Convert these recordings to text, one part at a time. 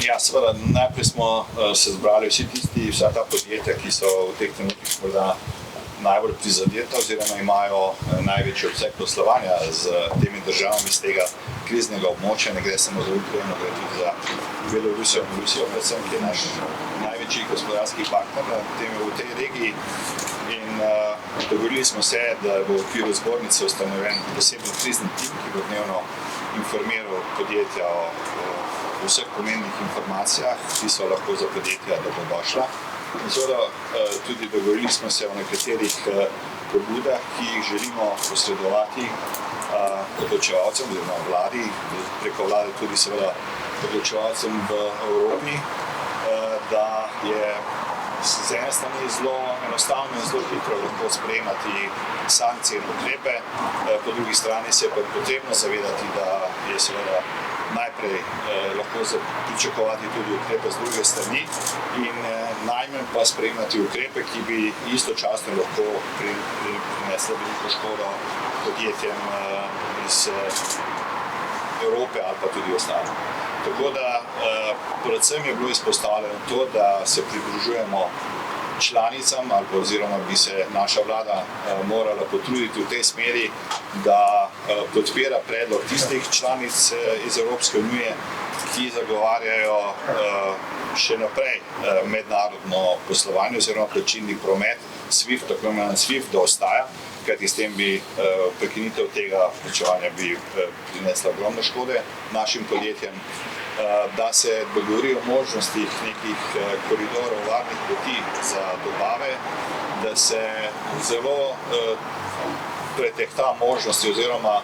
Ja, seveda, najprej smo se zbrali vsa ta podjetja, ki so v teh trenutkih morda najbolj prizadeta oziroma imajo največji obseg poslovanja z temi državami iz tega kriznega območja. Ne gre samo za Ukrajino, gre tudi za Belorusijo in Rusijo, predvsem, ki je naš največji gospodarski partner v tej regiji. In dogovorili smo se, da bo v okviru zbornice ustanovljen poseben krizni tim, ki bo dnevno informiral podjetja o vseh pomembnih informacijah, ki so lahko za podjetja dobrodošla. In seveda tudi dogovorili smo se o nekaterih pobudah, ki jih želimo posredovati odločevalcem oziroma vladi, preko vlade tudi seveda odločevalcem v Evropi, da je z ene strani zelo enostavno in zelo hitro lahko sprejemati sankcije in ukrepe, po drugi strani se pa potrebno zavedati, da je seveda najprej lahko pričakovati tudi ukrepe z druge strani in najmanj pa sprejemati ukrepe, ki bi istočasno lahko prinesli veliko škodo podjetjem iz Evrope ali pa tudi ostalim. Tako da predvsem je bilo izpostavljeno to, da se pridružujemo članicam oziroma bi se naša vlada morala potruditi v tej smeri, da podpira predlog tistih članic iz Evropske unije, ki zagovarjajo še naprej mednarodno poslovanje oziroma plačilni promet SWIFT, tako imenovan SWIFT, da ostaja, kajti s tem bi prekinitev tega plačevanja bi prinesla ogromno škode našim podjetjem, da se dogovori o možnostih nekih koridorov varnih poti za dobave, da se zelo pretehta možnosti oziroma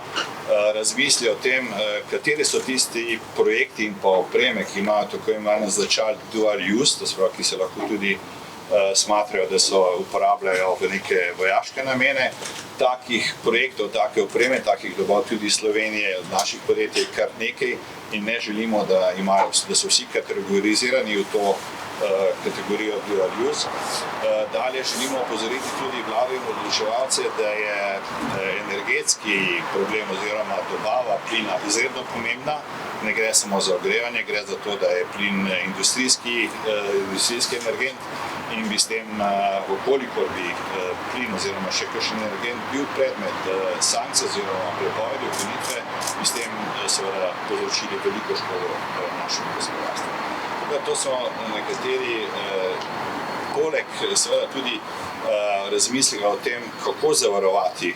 razmisli o tem, kateri so tisti projekti in pa opreme, ki imajo tako imenovan značaj dual use, to se pravi, ki se lahko tudi smatrajo, da se uporabljajo v neke vojaške namene. Takih projektov, take opreme, takih dobav tudi Slovenije od naših podjetij kar nekaj in ne želimo, da so vsi kategorizirani v to kategorijo dual use. Dalje želimo opozoriti tudi vlado in odločevalce, da je energetski problem oziroma dobava plina izredno pomembna. Ne gre samo za ogrevanje, gre za to, da je plin industrijski energent in bi s tem, kolikor bi plin oziroma še kakšen energent bil predmet sankcij oziroma prepovedi ukinitve, bi s tem seveda povzročili veliko škodo našemu gospodarstvu. To so nekateri poleg seveda tudi razmislili o tem, kako zavarovati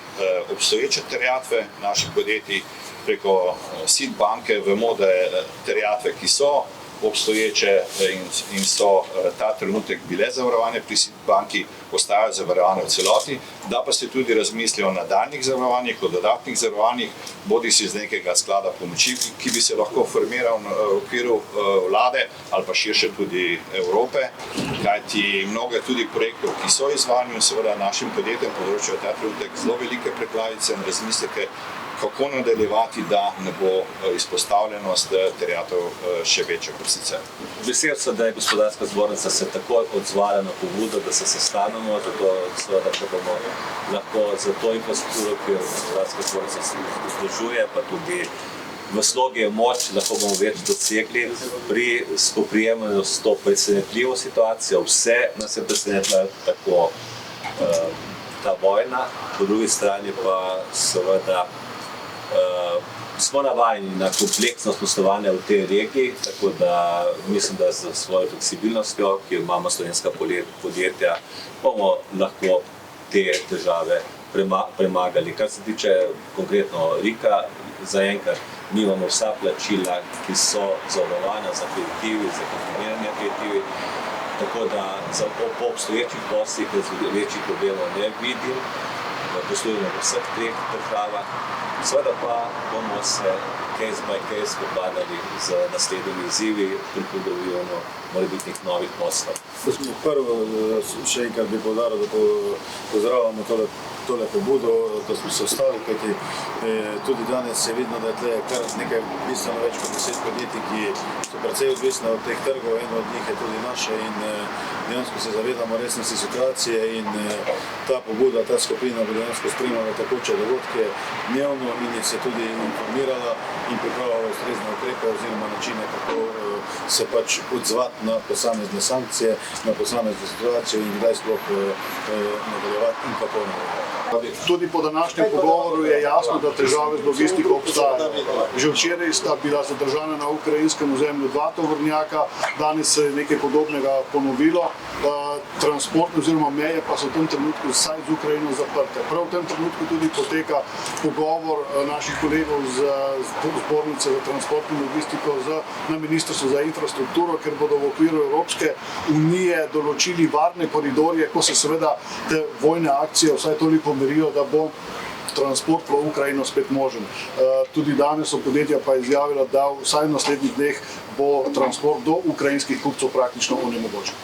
obstoječe terjatve naših podjetij preko SID banke. Vemo, da je terjatve, ki so obstoječe in so ta trenutek bile zavarovane pri SID banki, ostajajo zavarovane v celoti, da pa se tudi razmisli o nadaljnjih zavarovanjih, o dodatnih zavarovanjih, bodisi iz nekega sklada pomoči, ki bi se lahko formiral v okviru vlade ali pa širše tudi Evrope, kajti mnogo tudi projektov, ki so izvajanju in seveda našim podjetjem povzročajo ta trenutek zelo velike preglavice in razmisleke, kako nadaljevati, da ne bo izpostavljenost terjatev še večja kot sicer. Vesel sem, da je gospodarska zbornica se takoj odzvala na pobudo, da se sestanemo, zato seveda, da bomo lahko za to infrastrukturo, ki jo gospodarska zbornica vzdržuje, pa tudi v slogi je moč, lahko bomo več dosegli pri spoprijemanju s to presenetljivo situacijo. Vse nas je presenetila tako ta vojna, po drugi strani pa seveda smo navajeni na kompleksnost poslovanja v tej regiji, tako da mislim, da z svojo fleksibilnostjo, ki jo imamo slovenska podjetja, bomo lahko te težave premagali. Kar se tiče konkretno Rika, zaenkrat nimamo vsa plačila, ki so zavarovana za kreditivi, za kombiniranje kreditivi, tako da po obstoječih poslih večjih problemov ne vidim, poslujemo v vseh treh državah. Seveda pa bomo se case by case spopadali z naslednjimi izzivi pri pridobivanju morebitnih novih poslov. Prvo, še enkrat bi poudaril, da pozdravljamo tole pobudo, da smo se ostali, kajti tudi danes je vidno, da je tle kar nekaj bistveno več kot 10 podjetij, ki so precej odvisne od teh trgov, eno od njih je tudi naše in dejansko se zavedamo resnosti situacije in ta pobuda, ta skupina bo dejansko spremljala tekoče dogodke dnevno in jih se tudi informirala in pripravila ustrezne ukrepe oziroma načine, kako se pač odzvati na posamezne sankcije, na posamezne situacije in kdaj sploh nadaljevati in kako nadaljevati. Tudi po današnjem pogovoru je jasno, da težave z logistiko obstajajo. Že včeraj sta bila zadržana na ukrajinskem ozemlju 2 tovornjaka, danes se je nekaj podobnega ponovilo. Transport oziroma meje pa so v tem trenutku vsaj z Ukrajino zaprte. Prav v tem trenutku tudi poteka pogovor naših kolegov z Zbornice za transport in logistiko na Ministrstvu za infrastrukturo, ker bodo v okviru Evropske unije določili varne koridorje, ko se seveda te vojne akcije vsaj toliko merijo, da bo transport v Ukrajino spet možen. Tudi danes so podjetja pa izjavila, da vsaj v naslednjih dneh bo transport do ukrajinskih kupcev praktično onemogočen.